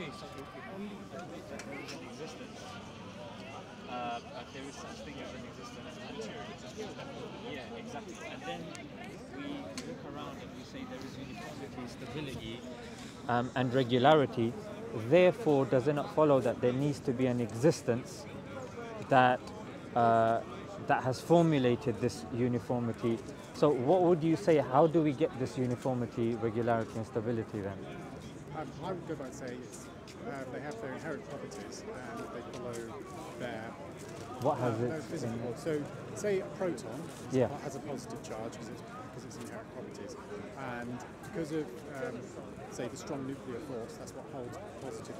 Okay, so if only existence, there is such thing as an existence and yeah, exactly. And then we look around and we say there is uniformity, stability, and regularity. Therefore, does it not follow that there needs to be an existence that that has formulated this uniformity? So, what would you say? How do we get this uniformity, regularity, and stability then? I would go back and say it's, they have their inherent properties and they follow their What has physical. So, say a proton has a positive charge because it's inherent properties, and because of say the strong nuclear force, that's what holds positive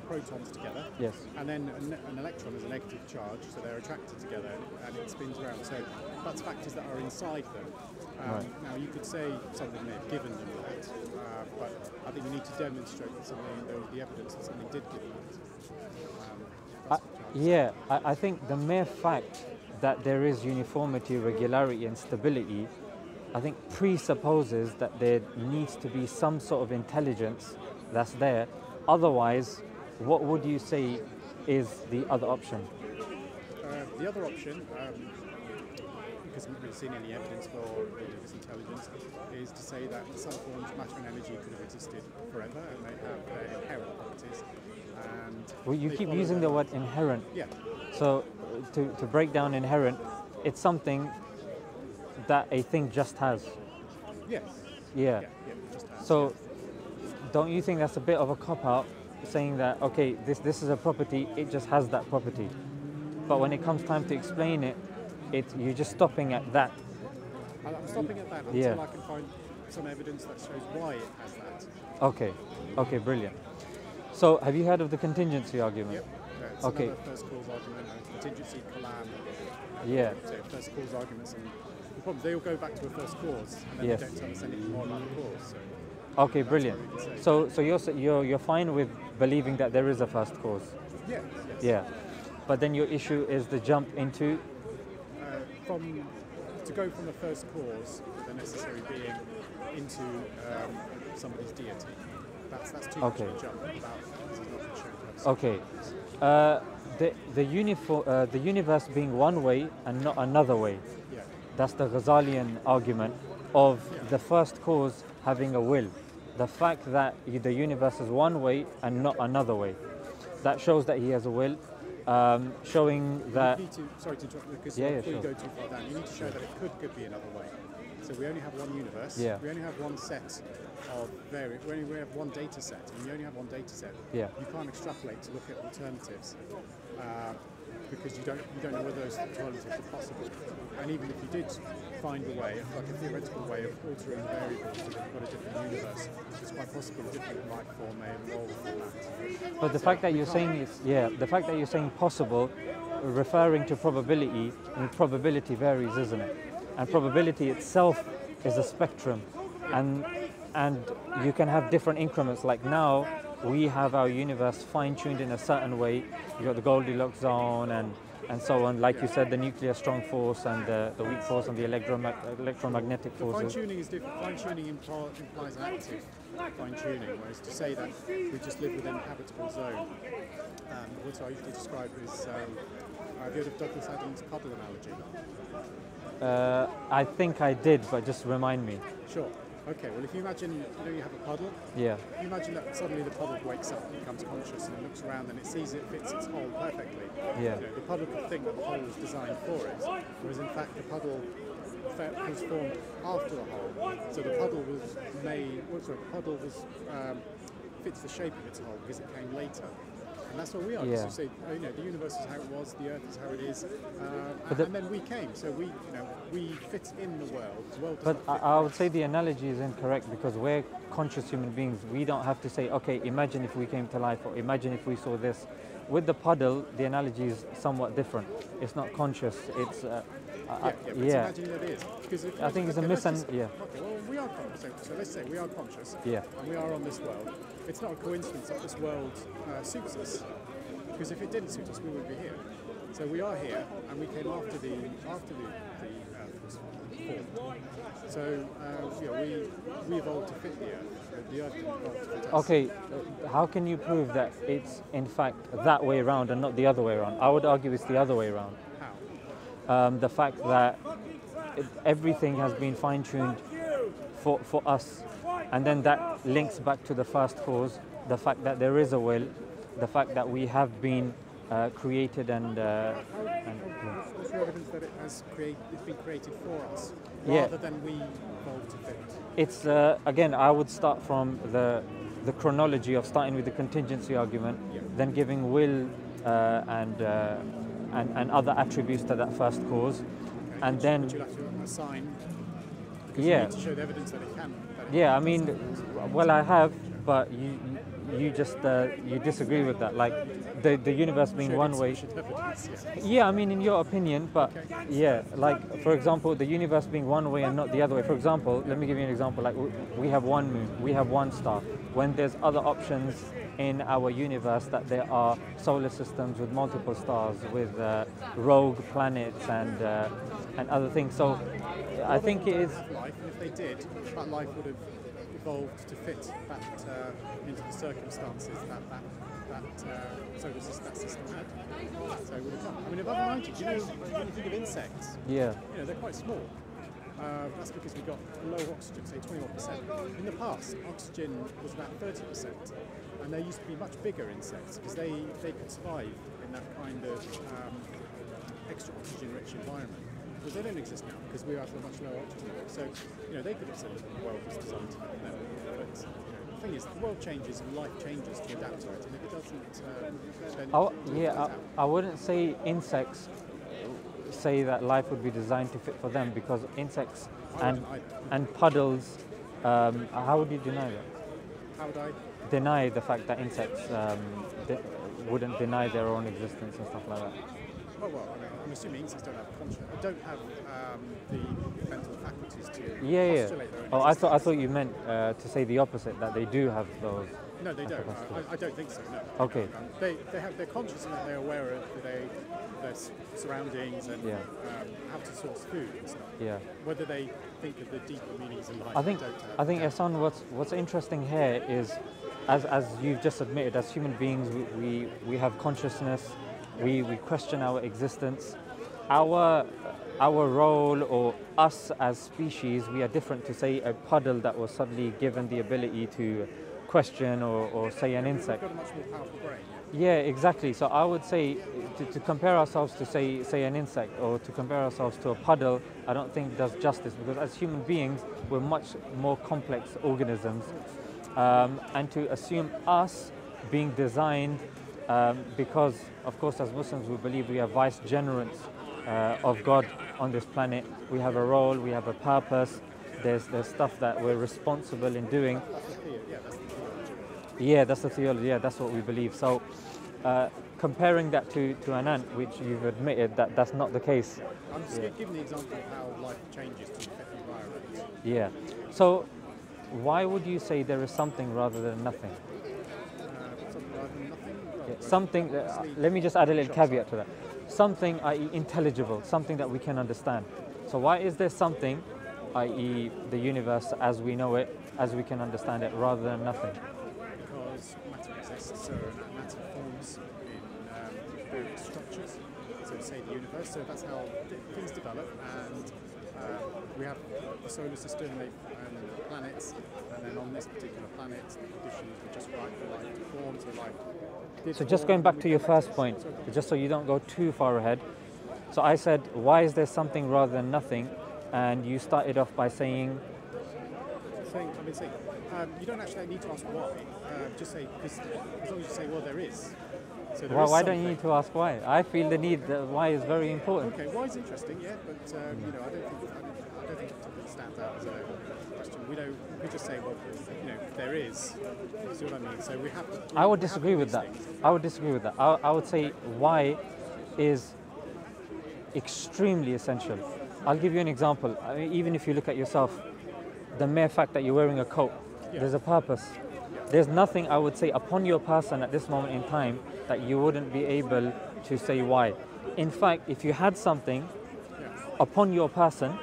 protons together. Yes. And then an electron is a negative charge, so they're attracted together and it spins around. So that's factors that are inside them. Right. Now you could say something may have given them that, but I think you need to demonstrate that there was the evidence that something did give them that. I think the mere fact that there is uniformity, regularity, and stability, I think presupposes that there needs to be some sort of intelligence that's there. Otherwise, what would you say is the other option? The other option, because we haven't really seen any evidence for this intelligence, is to say that some forms of matter and energy could have existed forever and they have their inherent properties. And well, you keep using the word inherent. Yeah. So to break down inherent, it's something that a thing just has. Yes. Yeah. Just has. So don't you think that's a bit of a cop-out, saying that, okay, this is a property, it just has that property. But when it comes time to explain it, you're just stopping at that. I'm stopping at that until I can find some evidence that shows why it has that. Okay, brilliant. So have you heard of the contingency argument? Yep. It's okay. Another first cause argument, contingency, calam. Yeah. So first cause arguments, and the problem they all go back to a first cause, and then they don't tell us anything more about the cause. So okay, brilliant. So you're fine with believing that there is a first cause? Yes. Yeah. But then your issue is the jump into to go from the first cause, the necessary being, into somebody's deity. That's too much of a jump. This is not shown. Okay. The universe being one way and not another way. Yeah. That's the Ghazalian argument of the first cause having a will. The fact that the universe is one way and not another way. That shows that he has a will. Showing that. You need to, sorry to interrupt, because before you go too far down, you need to show that it could be another way. So we only have one universe. Yeah. We only have one set of variables. We have one data set, and you only have one data set. Yeah. You can't extrapolate to look at alternatives because you don't know whether those alternatives are possible. And even if you did find a way, like a theoretical way of altering variables so that you've got a different universe, it's quite possible a different life form may evolve from that. But the fact that you're saying the fact that you're saying possible, referring to probability, and probability varies, isn't it? And probability itself is a spectrum, and you can have different increments. Like now, we have our universe fine-tuned in a certain way. You got the Goldilocks zone and so on. Like you said, the nuclear strong force and the weak force and the electromagnetic forces. Fine-tuning is different. Fine-tuning implies an active fine-tuning, whereas to say that we just live within a habitable zone, what I usually describe as have you heard of Douglas Adams' puddle analogy? I think I did, but just remind me. Sure. Okay, well if you imagine you have a puddle, yeah. You imagine that suddenly the puddle wakes up and becomes conscious and it looks around and it sees it fits its hole perfectly. Yeah. The puddle could think that the hole was designed for it, whereas in fact the puddle was formed after the hole. So the puddle fits the shape of its hole because it came later. And that's what we are. Yeah. You say, the universe is how it was, the earth is how it is, and then we came. So we fit in the world. The world but I would say the analogy is incorrect because we're conscious human beings. We don't have to say, okay, imagine if we came to life, or imagine if we saw this. With the puddle, the analogy is somewhat different. It's not conscious. It's imagine that it is. Because I think it's a Okay, well, we are conscious. So let's say we are conscious. Yeah. And we are on this world. It's not a coincidence that this world suits us. Because if it didn't suit us, we wouldn't be here. So we are here, and we came after the earth was formed. So we evolved to fit the Earth. The Earth didn't evolve to fit us. Okay, how can you prove that it's in fact that way around and not the other way around? I would argue it's the other way around. How? The fact that everything has been fine-tuned for us, and then that links back to the first cause, the fact that there is a will, the fact that we have been created and What's your evidence that it's been created for us, Yeah. rather than we evolved to fit? it's again, I would start from the chronology of starting with the contingency argument, Yeah. then giving will and other attributes to that first cause, and then Which you'll have to assign, because Yeah. you need to show the evidence that it can. That it yeah, I does mean, that. well, I have, but you just you disagree with that, like the universe being Showed one way. insufficient evidence, yeah. Yeah, I mean, in your opinion, but Okay. yeah, like for example, the universe being one way and not the other way. For example, let me give you an example. Like we have one moon, we have one star. When there's other options in our universe, that there are solar systems with multiple stars, with rogue planets and other things. So I think it is. Life, and if they did, that life would have evolved to fit that into the circumstances that solar system, that system had. So it would have come. I mean, above 90, do you know, when you think of insects, Yeah. they're quite small. That's because we've got low oxygen, say 21%. In the past, oxygen was about 30%, and there used to be much bigger insects because they could survive in that kind of extra oxygen-rich environment. Because they don't exist now because we're at a much lower oxygen level. So, they could have said that the world was designed to fit them. But the thing is, the world changes and life changes to adapt to it, and if it doesn't, then I wouldn't say insects say that life would be designed to fit for them, because insects and puddles. How would you deny that? How would I? Deny the fact that insects wouldn't deny their own existence and stuff like that. Oh well, I'm assuming insects don't have consciousness, don't have the mental faculties to Yeah. postulate their own Oh, I existence. thought you meant to say the opposite, that they do have those. No, they don't. capacities. I don't think so. No. Okay. They're conscious and that they're aware of their surroundings and Yeah. how to source food and stuff. Yeah. Whether they think of the deeper meanings in life, I think they don't have. I think Ehsan, what's interesting here is, as you've just admitted, as human beings, we have consciousness. We question our existence. Our role, or us as species, we are different to say a puddle that was suddenly given the ability to question or say an insect. They've got a much more powerful brain. Yeah, exactly. So I would say to compare ourselves to say an insect, or to compare ourselves to a puddle, I don't think does justice, because as human beings we're much more complex organisms, and to assume us being designed, because of course as Muslims we believe we are vicegerents of God on this planet. We have a role, we have a purpose. There's stuff that we're responsible in doing. Yeah, that's the theology. Yeah, that's what we believe. So, comparing that to an ant, which you've admitted that that's not the case. I'm just giving the example of how life changes to fit the environment. Yeah. So, why would you say there is something rather than nothing? Something rather than nothing. Well, Yeah, something. Let me just add a little caveat to that. Something, i.e., intelligible, something that we can understand. So, why is there something, i.e., the universe as we know it, as we can understand it, rather than nothing? Because matter exists, so matter forms in various structures. So say the universe, so that's how things develop, and we have the solar system and planets, and then on this particular planet, the conditions were just right for life to form, so life did So just form, going and back we to your come back first this. point, So, just so you don't go too far ahead. So I said, why is there something rather than nothing? And you started off by saying, you don't actually need to ask why. Just say, because as long as you say, well, there is. So there well, is why don't you something. need to ask why? I feel the need that why is very important. Okay, why is interesting, yeah, but I don't think it stands out as a question. We just say, well, there is. See what I mean? So we have to. I would disagree with that. I would disagree with that. I would say why is extremely essential. I'll give you an example. I mean, even if you look at yourself, the mere fact that you're wearing a coat, there's a purpose. There's nothing, I would say, upon your person at this moment in time that you wouldn't be able to say why. In fact, if you had something upon your person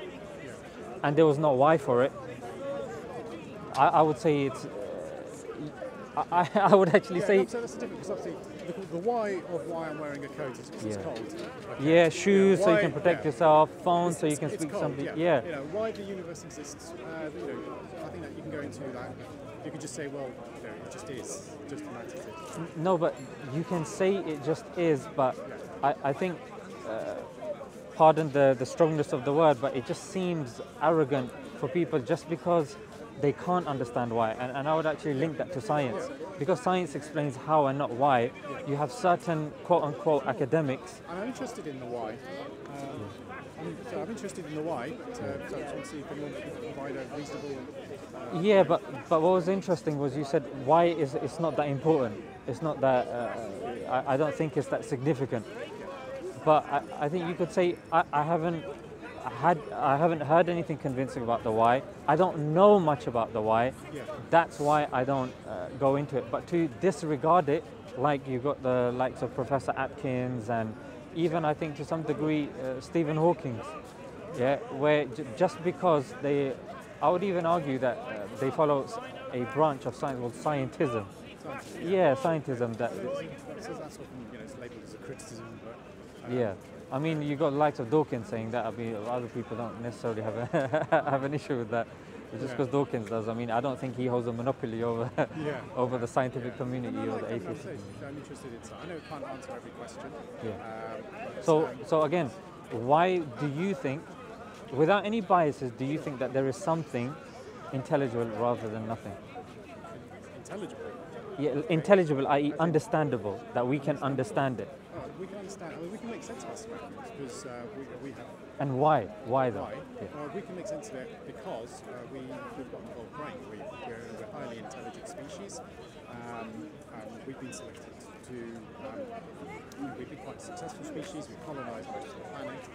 and there was no why for it, I would say it's. I would actually say. No, so that's the difference. Because obviously, the why of why I'm wearing a coat is because it's cold. Okay. Yeah, shoes so you can protect yourself, phone so you can it's speak cold, something. Yeah. Yeah. You know, why the universe exists. You know, I think that you can go into that. You could just say, well, you know, it just is, just an attitude. No, but you can say it just is, but I think, pardon the strongness of the word, but it just seems arrogant for people just because they can't understand why. And I would actually link that to science, because science explains how and not why. You have certain quote-unquote academics. And I'm interested in the why. I'm interested in the why, so I just want to see if anyone can provide a reasonable... Yeah, but what was interesting was you said why it's not that important. It's not that, I don't think it's that significant. But I think you could say I haven't heard anything convincing about the why. I don't know much about the why. Yeah. That's why I don't go into it. But to disregard it, like you've got the likes of Professor Atkins and even I think to some degree Stephen Hawking, yeah, where just because I would even argue that they follow a branch of science called scientism. Yeah, scientism. That. That's often, you know, it's labelled as a criticism, but... Yeah. I mean, you got the likes of Dawkins saying that. I mean, other people don't necessarily have an issue with that. Just because Dawkins does. I mean, I don't think he holds a monopoly over over the scientific community or the atheist. I'm interested in. I know it can't answer every question. Yeah. So again, why do you think, without any biases, do you think that there is something intelligible rather than nothing? Intelligible. Yeah, intelligible, i.e., understandable, that we can understand it. We can understand. I mean, we can make sense of our surroundings because we have. And why? Why though? Why? Yeah. We can make sense of it because we've got an evolved brain. We're a highly intelligent species. We've been selected to. We've been quite a successful species. We've colonised most of the planet.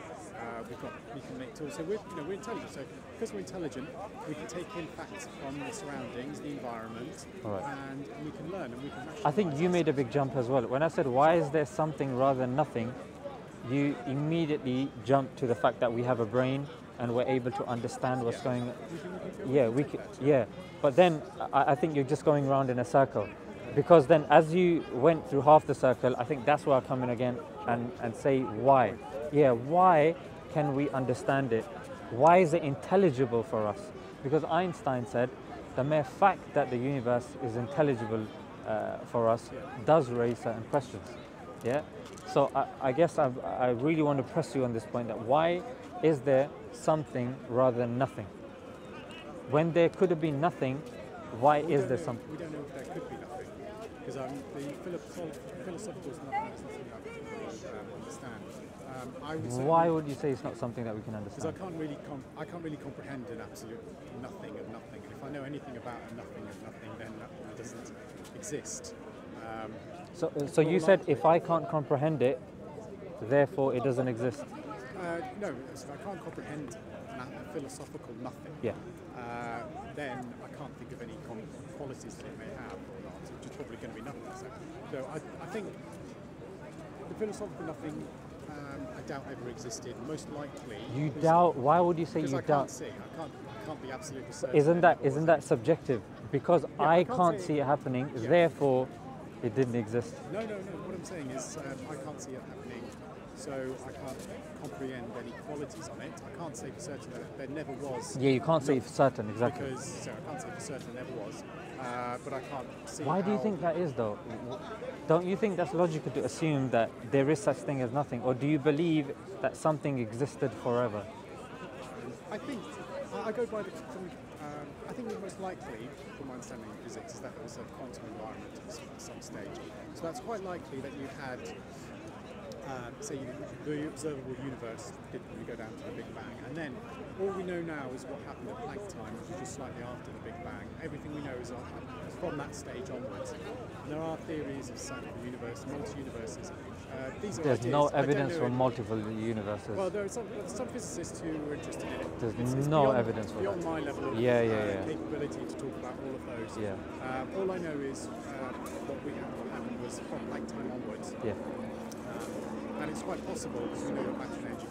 We can make tools. So we're intelligent. So because we're intelligent, we can take in facts from the surroundings, the environment, and we can learn and we can. I think you made a big jump as well. When I said why is there something rather than nothing, you immediately jumped to the fact that we have a brain and we're able to understand what's going on. Yeah, we can. Yeah, but then I think you're just going around in a circle, because then as you went through half the circle, I think that's where I come in again and say why. Yeah, why can we understand it? Why is it intelligible for us? Because Einstein said the mere fact that the universe is intelligible for us does raise certain questions. Yeah. So I guess I really want to press you on this point, that why is there something rather than nothing? When there could have been nothing, why is there something? We don't know if there could be nothing, because the philosophical is not something that we can understand. Why would you say it's not something that we can Because understand? I can't really comprehend an absolute nothing of nothing. And if I know anything about a nothing of nothing, then that doesn't exist. So you said if I can't comprehend it, therefore it doesn't exist. No, so I can't comprehend a philosophical nothing. Yeah. Then I can't think of any qualities that it may have or not, which is probably going to be nothing. So I think the philosophical nothing, I doubt ever existed. Most likely. You doubt? Why would you say you I doubt? can't see. I can't be absolutely certain. Isn't that subjective? Because I can't see it happening, therefore it didn't exist. No. What I'm saying is I can't see it happening, so I can't comprehend any qualities on it. I can't say for certain that there never was. Yeah, you can't say for certain, exactly. Because I can't say for certain there never was, but I can't see. Why do you think that is, though? Don't you think that's logical to assume that there is such thing as nothing, or do you believe that something existed forever? I think I go by I think the most likely, from my understanding of physics, is that there was a quantum environment at some stage. So that's quite likely that you had, say, the observable universe didn't really go down to the Big Bang, and then all we know now is what happened at Planck time, which was just slightly after the Big Bang. Everything we know is from that stage onwards. And there are theories of universe, multi-universes. There's no evidence for multiple universes. Well, there are some physicists who are interested in it. There's no evidence for beyond that. my level of capability to talk about all of those. Yeah. All I know is what happened was from Planck time onwards. Yeah. And it's quite possible, because we know that matter and energy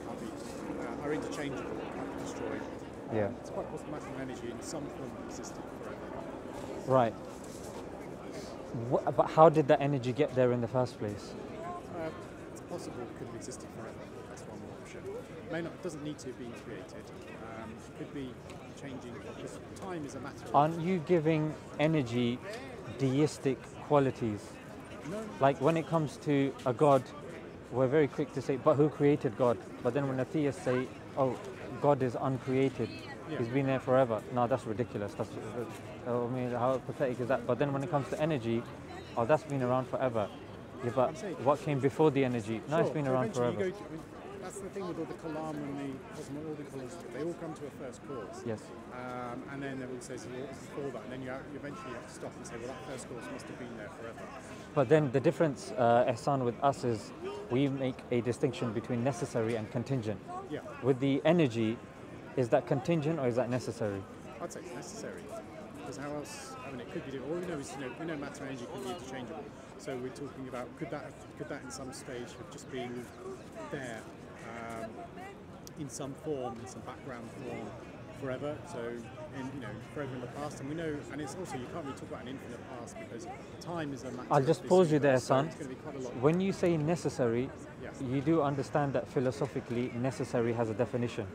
are interchangeable, can't be destroyed. Yeah. It's quite possible matter and energy in some form existed forever. Right. But how did that energy get there in the first place? It's possible it could have existed forever. That's one more option. It doesn't need to be created. It could be changing, because time is a matter of... Aren't you giving energy deistic qualities? No. Like when it comes to a God, we're very quick to say, but who created God? But then when a theist say, oh, God is uncreated, he's been there forever. No, that's ridiculous. I mean, how pathetic is that? But then when it comes to energy, oh, that's been around forever. Yeah, but what came before the energy? No, it's been around forever. That's the thing with all the kalam and the cosmological, they all come to a first cause. Yes. And then they will say, so what's before that? And then you eventually have to stop and say, well, that first cause must have been there forever. But then the difference, Ihsan, with us is we make a distinction between necessary and contingent. Yeah. With the energy, is that contingent or is that necessary? I'd say it's necessary. Because how else? I mean, it could be different. All we know is, we know matter and energy can be interchangeable. So we're talking about could that in some stage have just been there in some form, in some background form, forever. So forever in the past, and we know, and it's also you can't really talk about an infinite past because time is a matter. I'll just pause you there, son. It's going to be quite a lot. When you say necessary, you do understand that philosophically necessary has a definition.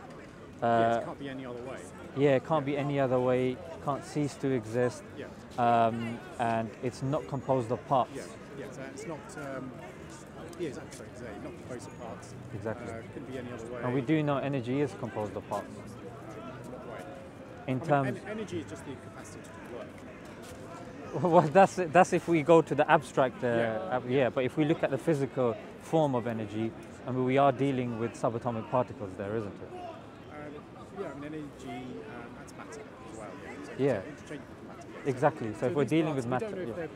It can't be any other way. Yeah, it can't be any other way, can't cease to exist, and it's not composed of parts. So it's not, exactly, not composed of parts. Exactly. Couldn't be any other way. And we do know energy is composed of parts. In what way? In terms... energy is just the capacity to work. Well, that's if we go to the abstract, but if we look at the physical form of energy, I mean, we are dealing with subatomic particles there, isn't it? Energy, that's matter as well. So interchangeable matter. Exactly. So if we're dealing with matter, we don't know if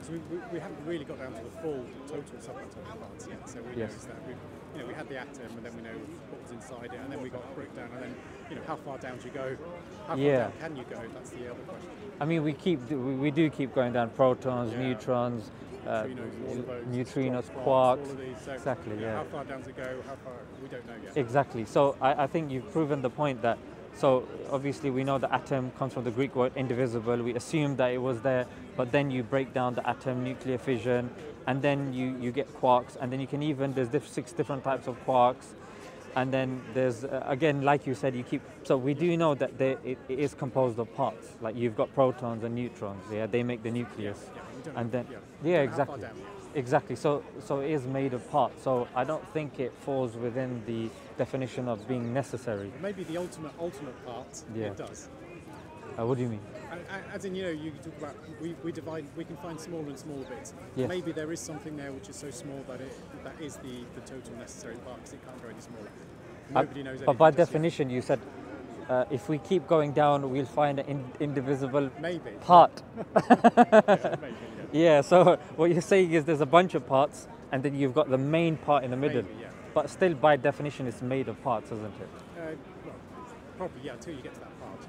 so we haven't really got down to the full total subatomic parts yet. So we know that we had the atom, and then we know what was inside it, and then we got breakdown, and then how far down do you go? How far down can you go? That's the other question. I mean, we do keep going down protons, neutrons. Neutrinos, quarks, exactly. How far down to go? How far? We don't know yet. Exactly. So I think you've proven the point that. So obviously we know the atom comes from the Greek word indivisible. We assume that it was there, but then you break down the atom, nuclear fission, and then you get quarks, and then you can there's 6 different types of quarks, and then there's again, like you said, so we do know that it is composed of parts. Like you've got protons and neutrons. They make the nucleus. And then, exactly. So it is made of parts. So I don't think it falls within the definition of being necessary. Maybe the ultimate part. It does. What do you mean? As in, you talk about we divide. We can find smaller and smaller bits. Yes. Maybe there is something there which is so small that that is the total necessary part because it can't go any smaller. Nobody knows. But by definition, you said. If we keep going down, we'll find an indivisible part. Maybe. So what you're saying is there's a bunch of parts, and then you've got the main part in the middle. But still, by definition, it's made of parts, isn't it? Well, probably, until you get to that part,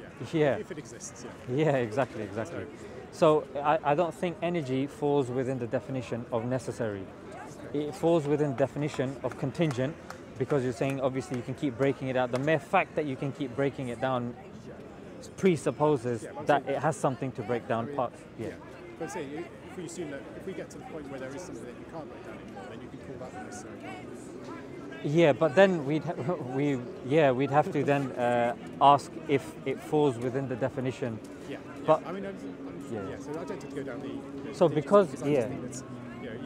If it exists, Exactly. So I don't think energy falls within the definition of necessary. It falls within the definition of contingent, because you're saying obviously you can keep breaking it out. The mere fact that you can keep breaking it down presupposes that it has something to break down parts. But say, if we assume that if we get to the point where there is something that you can't break down anymore, then you can call that necessary. But then we'd have to then ask if it falls within the definition. But I mean, so I don't have to go down the. So because you're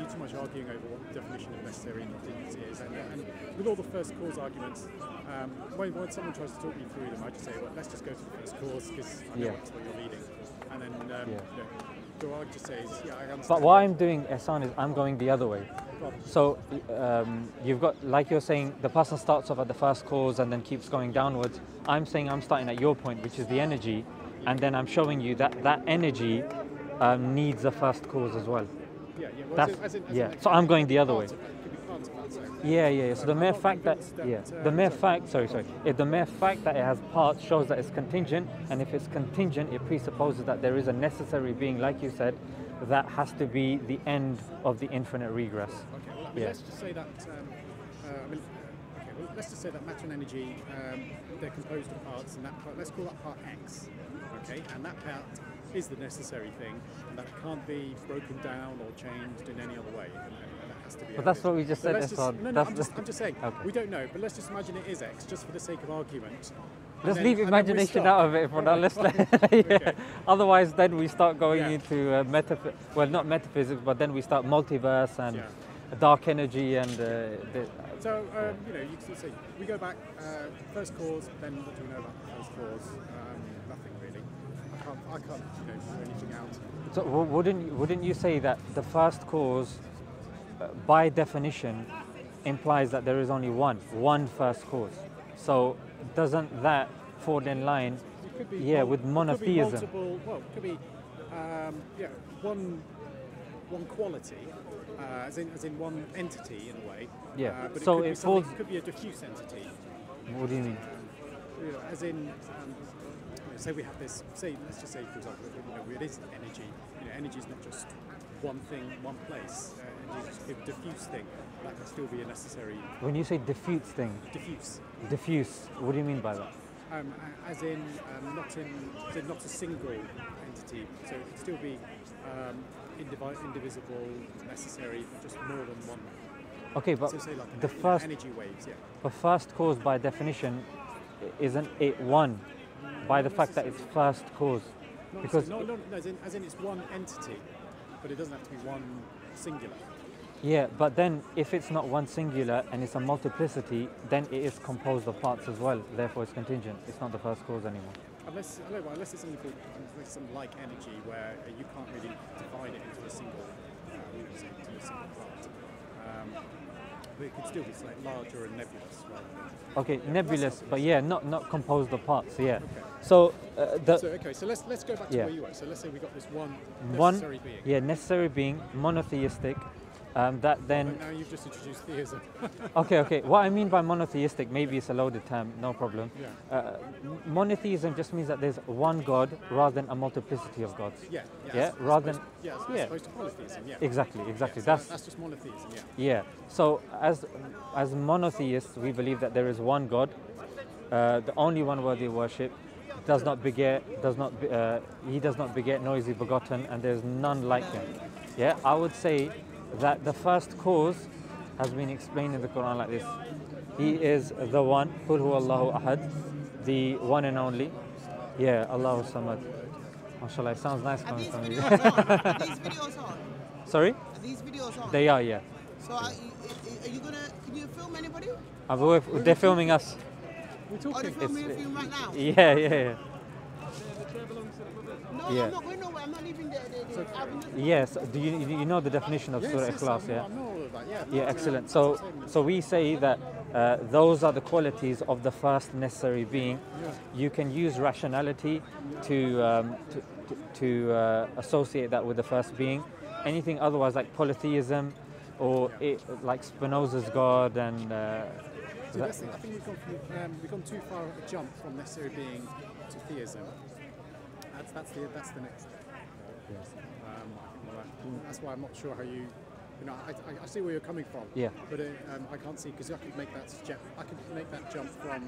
too much arguing over what the definition of necessary and contingency is, and with all the first cause arguments, when someone tries to talk me through them, I just say, well, let's just go to the first cause because I know that's what you're reading, and then so I just say, I understand. But what I'm doing, Ihsan, is I'm going the other way. So you've got, like you're saying, the person starts off at the first cause and then keeps going downwards. I'm saying I'm starting at your point, which is the energy, and then I'm showing you that energy needs a first cause as well. So I'm going the other way. So the mere fact that the mere fact that it has parts shows that it's contingent, and if it's contingent, it presupposes that there is a necessary being, like you said, that has to be the end of the infinite regress. Let's just say that. let's just say that matter and energy, they're composed of parts, and that part, let's call that part X, okay? And that part is the necessary thing, and that can't be broken down or changed in any other way. And that has to be. But that's what we just said. I'm just saying. Okay. We don't know, but let's just imagine it is X, just for the sake of argument. Let's leave imagination out of it for now. Let's Okay. Otherwise, then we start going Yeah. into well, not metaphysics, but then we start multiverse and dark energy and. So you know, you can say we go back first cause. Then what do we know about the first cause? Nothing really. I can't do anything out. So wouldn't you say that the first cause, by definition, implies that there is only one first cause? So doesn't that fall in line? It could be with monotheism. It could be one quality, as in one entity in a way. Yeah. But So it could be a diffuse entity. What do you mean? As in, say we have this. Let's just say, for example, it is energy. Energy is not just one thing, one place. Energy is a diffuse thing. That can still be a necessary. When you say diffuse thing. Diffuse. What do you mean by that? As in, not a single entity. So it can still be indivisible, necessary, just more than one. Okay, but so say like the first energy waves, the first cause by definition, isn't it one by the fact that it's first cause? Because no, as in it's one entity, but it doesn't have to be one singular. yeah, but then if it's not one singular and it's a multiplicity, then it is composed of parts as well. Therefore, it's contingent. It's not the first cause anymore. Unless it's something called something like energy, where you can't really divide it into a single part. But it could still be like larger and nebulous. Okay, nebulous, but yeah, not composed of parts. Yeah. Okay. So So let's go back to where you were. So let's say we got this one necessary being. Yeah, necessary being, monotheistic. That then. Now you've just introduced theism. Okay. What I mean by monotheistic, maybe it's a loaded term, no problem. Yeah. Monotheism just means that there's one God rather than a multiplicity of gods. Yeah. Rather than. As opposed to polytheism. Yeah. Exactly. Yeah, so that's just monotheism. Yeah. So as monotheists, we believe that there is one God, the only one worthy of worship. He does not beget, noisy begotten, and there's none like him. Yeah, I would say that the first cause has been explained in the Quran like this. He is the one, Qul huwa Allahu ahad, the one and only. Yeah, Allahu samad. MashaAllah, it sounds nice coming from you. Are these videos on? Sorry? Are these videos on? They are, yeah. So are you gonna? Can you film anybody? They're filming us. We're Oh, they're talking. filming you right now. Yeah. No, Yeah. I'm not going nowhere. I'm not leaving the Yes. Do you know the definition of Surah Ikhlas? Yeah. I know all of that. Yeah, excellent. So we say that those are the qualities of the first necessary being. You can use rationality to associate that with the first being. Anything otherwise, like polytheism, or like Spinoza's God, and So I think we've gone too far of a jump from necessary being to theism. That's the next step. That's why I'm not sure how you. I see where you're coming from. Yeah. But I can't see, because I could make that jump from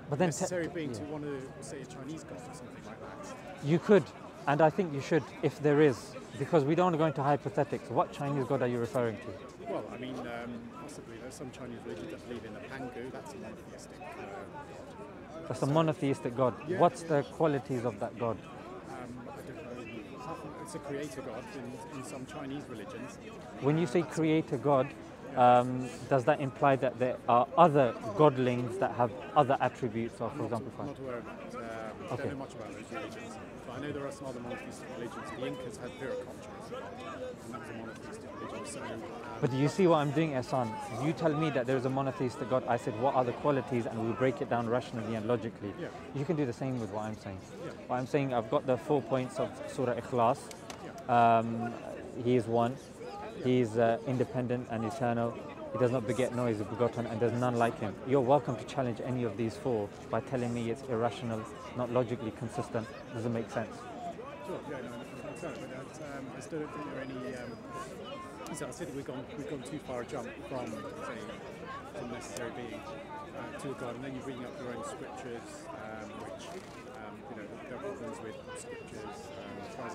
but then necessary being to one of, say, a Chinese god or something like that. you could, and I think you should, if there is, because we don't want to go into hypothetics. What Chinese god are you referring to? Well, I mean, possibly there's some Chinese religions that believe in the Pangu. That's a monotheistic god. That's a monotheistic god. Yeah, What's the qualities of that god? I don't know. It's a creator god in some Chinese religions. When you say creator god, does that imply that there are other godlings that have other attributes, or for example, I'm not aware of that. I Okay. don't know much about those religions. But I know there are some other monotheistic religions. The Incas had Viracocha as well, and that was a monotheistic religion. So, but do you see what I'm doing, Ehsan? You tell me that there is a monotheistic God. I said, what are the qualities? And we break it down rationally and logically. Yeah. You can do the same with what I'm saying. Yeah. What I'm saying, I've got the 4 points of Surah Ikhlas. He is one. He is independent and eternal. He does not beget nor is begotten, and there's none like him. You're welcome to challenge any of these four by telling me it's irrational, not logically consistent, doesn't make sense. Sure, yeah, no, I'm sorry, but I still don't think there are any. So I said we've gone too far a jump from, say, unnecessary being to a God, and then you bring up your own scriptures, which there are problems with scriptures.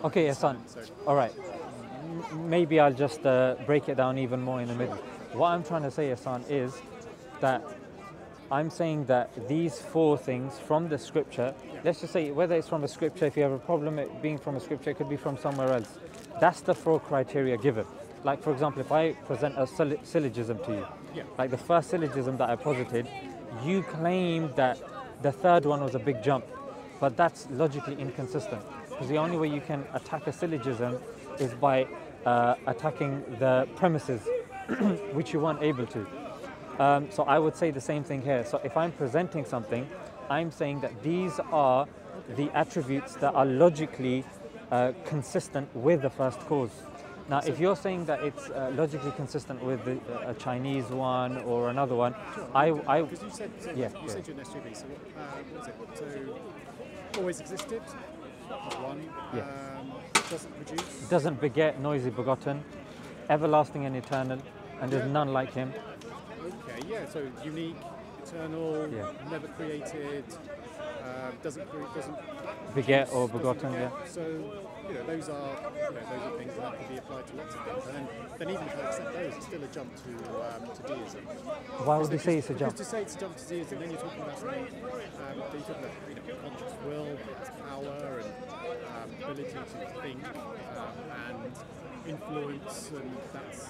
Okay, Hassan. So, all right. Maybe I'll just break it down even more in the middle. What I'm trying to say, Hassan, is that I'm saying that these 4 things from the scripture, let's just say whether it's from a scripture, if you have a problem it being from a scripture, it could be from somewhere else. That's the 4 criteria given. Like, for example, if I present a syllogism to you, like the first syllogism that I posited, you claimed that the third one was a big jump, but that's logically inconsistent, because the only way you can attack a syllogism is by attacking the premises, which you weren't able to. So I would say the same thing here. So if I'm presenting something, I'm saying that these are the attributes that are logically consistent with the first cause. Now, if you're saying that it's logically consistent with a Chinese one or another one, Because you said, you said you're an SUV, so what was it? So, always existed, one, doesn't produce? Doesn't beget, noisy begotten, everlasting and eternal, and there's none like him. Okay, yeah, so unique, eternal, never created, doesn't beget or produce, begotten, beget. So, those are things that can be applied to lots of things. And then even if I accept those, it's still a jump to deism. Why would you say it's a jump? Because to say it's a jump to deism, then you're talking about something, you're talking about conscious will, power, and ability to think and influence, and that's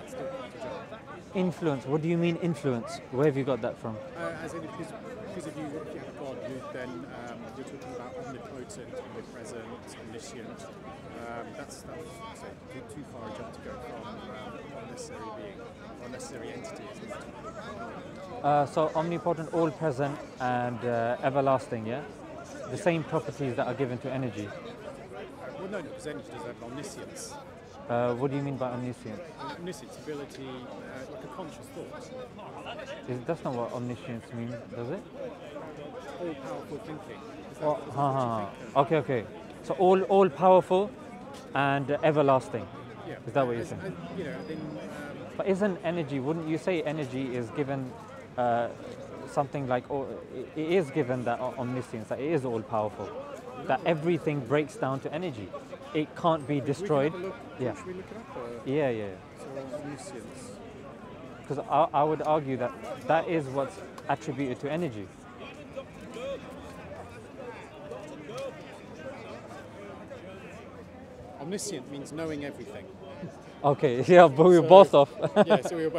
still a jump. Influence, what do you mean influence? Where have you got that from? As in, because if you have a God, then you're talking about omnipotent, omnipresent, omniscient. That's too far a jump to go from unnecessary being, unnecessary entity. So omnipotent, all-present, and everlasting, yeah? The same properties that are given to energy. Well, no, because energy does have omniscience. What do you mean by omniscience? Omniscience, ability, like a conscious thought. That's not what omniscience means, does it? All-powerful thinking. Okay. So all-powerful and everlasting. Yeah. Is that what you're saying? But isn't energy? Wouldn't you say energy is given something like? It is given that omniscience. That it is all-powerful. That everything breaks down to energy. It can't be destroyed. Should we look it up? Yeah. So omniscience. Because I would argue that that is what's attributed to energy. Omniscient means knowing everything. Okay, yeah, but we were both off. Yeah, so we were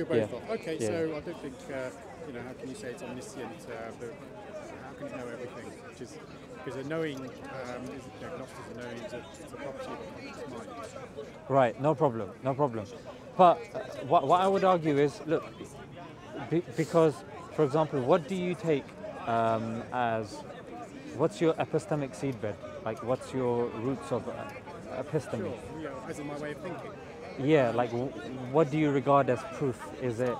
both off. Okay, Yeah. so I don't think how can you say it's omniscient? But how can you know everything? Because a knowing, Gnostics knowing is a property of the conscious mind. Right, no problem. But what I would argue is, look, because, for example, what do you take as, what's your epistemic seedbed? Like, what's your roots of epistemy? Sure, as in my way of thinking. Yeah, like, what do you regard as proof? Is it...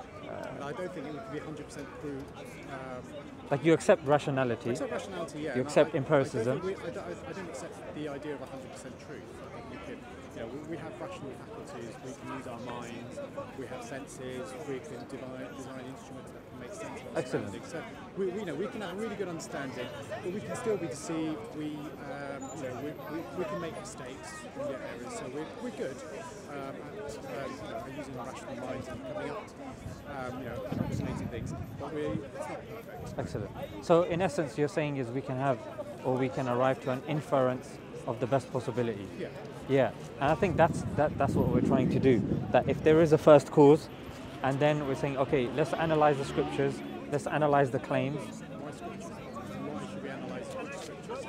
I don't think it would be 100% proof. Like, you accept rationality. I accept rationality, yeah. You accept empiricism. I don't accept the idea of 100% truth. I think we have rational faculties, we can use our minds, we have senses, we can design instruments that can make sense of our Excellent. understanding. So we can have a really good understanding, but we can still be deceived. We can make mistakes and get errors. So we're good at using our rational minds and coming up approximating things, but it's not perfect. Excellent. So in essence, you're saying is we can arrive to an inference of the best possibility. Yeah. Yeah, and I think that's what we're trying to do. That if there is a first cause, and then we're saying, okay, let's analyze the scriptures, let's analyze the claims. Why scriptures? Why should we analyse scriptures?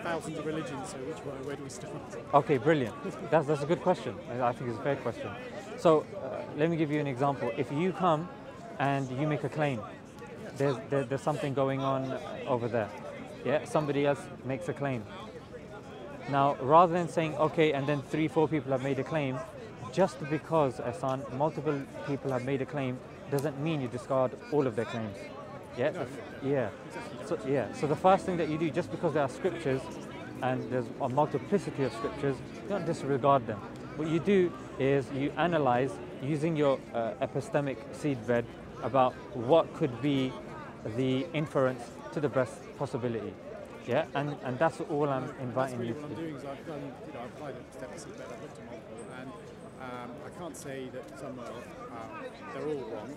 Thousands of religions, so where do we start? Okay, brilliant. That's a good question. I think it's a fair question. So let me give you an example. If you come and you make a claim, there's something going on over there. Yeah, somebody else makes a claim. Now, rather than saying, okay, and then 3-4 people have made a claim, just because, Ahsan, multiple people have made a claim, doesn't mean you discard all of their claims. Yeah? No. Yeah. So the first thing that you do, just because there are scriptures, and there's a multiplicity of scriptures, don't disregard them. What you do is you analyze using your epistemic seedbed about what could be the inference to the best possibility. Yeah, and that's all I'm inviting you to What I'm do. doing is I've done, I've applied a step seedbed, I've looked at multiple, and I can't say that some are, they're all wrong.